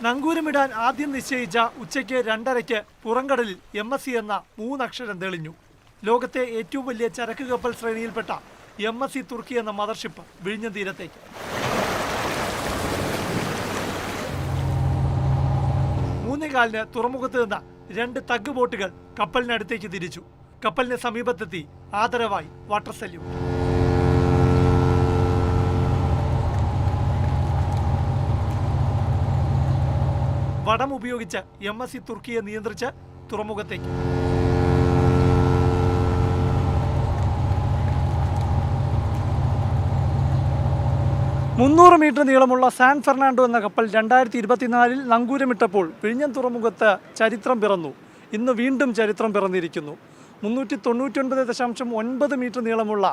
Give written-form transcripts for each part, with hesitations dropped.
നങ്കൂരമിടാൻ ആദ്യം നിശ്ചയിച്ച ഉച്ചയ്ക്ക് 2:30 പുറംകടലിൽ MSC എന്ന 3 അക്ഷരം തെളിഞ്ഞു. ലോകത്തെ ഏറ്റവും വലിയ ചരക്ക് കപ്പൽ ശ്രേണിയിൽപ്പെട്ട MSC തുർക്കി എന്ന മദർഷിപ്പ് വിഴിഞ്ഞം തീരത്തേക്ക്. 3:15 തുറമുഖത്ത് നിന്ന് 2 തഗ് ബോട്ടുകൾ കപ്പലിനടുത്തേക്ക് തിരിച്ചു. കപ്പലിന് സമീപത്തെത്തി ആദരവായി വാട്ടർ സല്യൂട്ട്. വടം ഉപയോഗിച്ച് MSC തുർക്കിയെ നിയന്ത്രിച്ച് തുറമുഖത്തേക്ക്. മീറ്റർ നീളമുള്ള സാൻ ഫെർണാണ്ടോ എന്ന കപ്പൽ 2024 നങ്കൂരമിട്ടപ്പോൾ വിഴിഞ്ഞം തുറമുഖത്ത് ചരിത്രം പിറന്നു. ഇന്ന് വീണ്ടും ചരിത്രം പിറന്നിരിക്കുന്നു. 399.9 മീറ്റർ നീളമുള്ള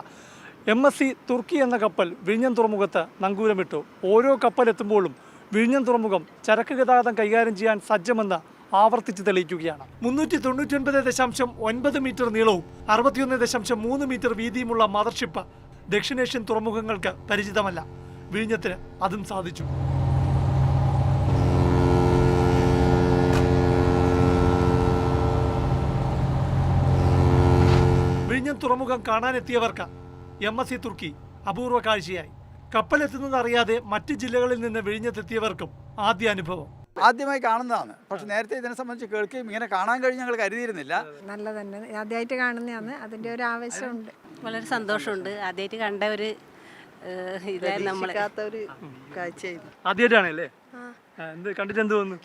MSC തുർക്കി എന്ന കപ്പൽ വിഴിഞ്ഞം തുറമുഖത്ത് നങ്കൂരമിട്ടു. ഓരോ കപ്പലെത്തുമ്പോഴും വിഴിഞ്ഞം തുറമുഖം ചരക്ക് ഗതാഗതം കൈകാര്യം ചെയ്യാൻ സജ്ജമെന്ന് ആവർത്തിച്ച് തെളിയിക്കുകയാണ്. 399.9 മീറ്റർ നീളവും 61.3 മീറ്റർ വീതിയുമുള്ള മദർഷിപ്പ് ദക്ഷിണേഷ്യൻ തുറമുഖങ്ങൾക്ക് പരിചിതമല്ല. വിഴിഞ്ഞത്തിന് അതും സാധിച്ചു. വിഴിഞ്ഞം തുറമുഖം കാണാനെത്തിയവർക്ക് MSC തുർക്കി അപൂർവ കാഴ്ചയായി. കപ്പലെത്തുന്നതറിയാതെ മറ്റ് ജില്ലകളിൽ നിന്ന് വിഴിഞ്ഞത്തെത്തിയവർക്കും ആദ്യ അനുഭവം. ആദ്യമായി കാണുന്നതാണ്. പക്ഷെ നേരത്തെ ഇതിനെ സംബന്ധിച്ച് കേൾക്കുകയും ഇങ്ങനെ കാണാൻ കഴിഞ്ഞ് ഞങ്ങൾ കരുതിയിരുന്നില്ല. നല്ല തന്നെ, ആദ്യമായിട്ട് കാണുന്നതാണ്. അതിൻ്റെ ഒരു ആവേശമുണ്ട്, വളരെ സന്തോഷമുണ്ട്. ആദ്യമായിട്ട് കണ്ട ഒരു ഒരു കാഴ്ചയായിരുന്നു. ആദ്യമായിട്ടാണല്ലേ? കണ്ടിട്ട് എന്ത് തോന്നുന്നു?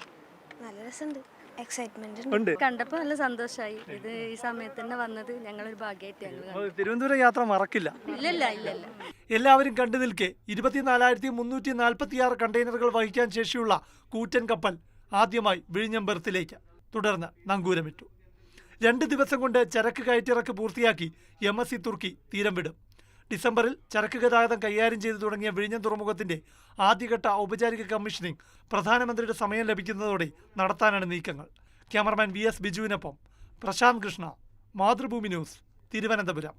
നല്ല രസമുണ്ട്, എക്സൈറ്റ്മെന്റ് കണ്ടപ്പോൾ നല്ല സന്തോഷമായി. ഇത് ഈ സമയത്ത് തന്നെ വന്നത് ഞങ്ങളൊരു ഭാഗ്യമായിട്ട് ഞങ്ങൾ തിരുവനന്തപുരം യാത്ര മറക്കില്ല. ഇല്ലല്ല. എല്ലാവരും കണ്ടു നിൽക്കെ 24,346 കണ്ടെയ്നറുകൾ വഹിക്കാൻ ശേഷിയുള്ള കൂറ്റൻ കപ്പൽ ആദ്യമായി വിഴിഞ്ഞം ബെർത്തിലേക്ക്, തുടർന്ന് നങ്കൂരമിട്ടു. 2 ദിവസം കൊണ്ട് ചരക്ക് കയറ്റിറക്ക് പൂർത്തിയാക്കി MSC തുർക്കി തീരം വിടും. ഡിസംബറിൽ ചരക്ക് ഗതാഗതം കൈകാര്യം ചെയ്തു തുടങ്ങിയ വിഴിഞ്ഞം തുറമുഖത്തിന്റെ ആദ്യഘട്ട ഔപചാരിക കമ്മീഷനിംഗ് പ്രധാനമന്ത്രിയുടെ സമയം ലഭിക്കുന്നതോടെ നടത്താനാണ് നീക്കങ്ങൾ. ക്യാമറമാൻ VS ബിജുവിനൊപ്പം പ്രശാന്ത് കൃഷ്ണ, മാതൃഭൂമി ന്യൂസ്, തിരുവനന്തപുരം.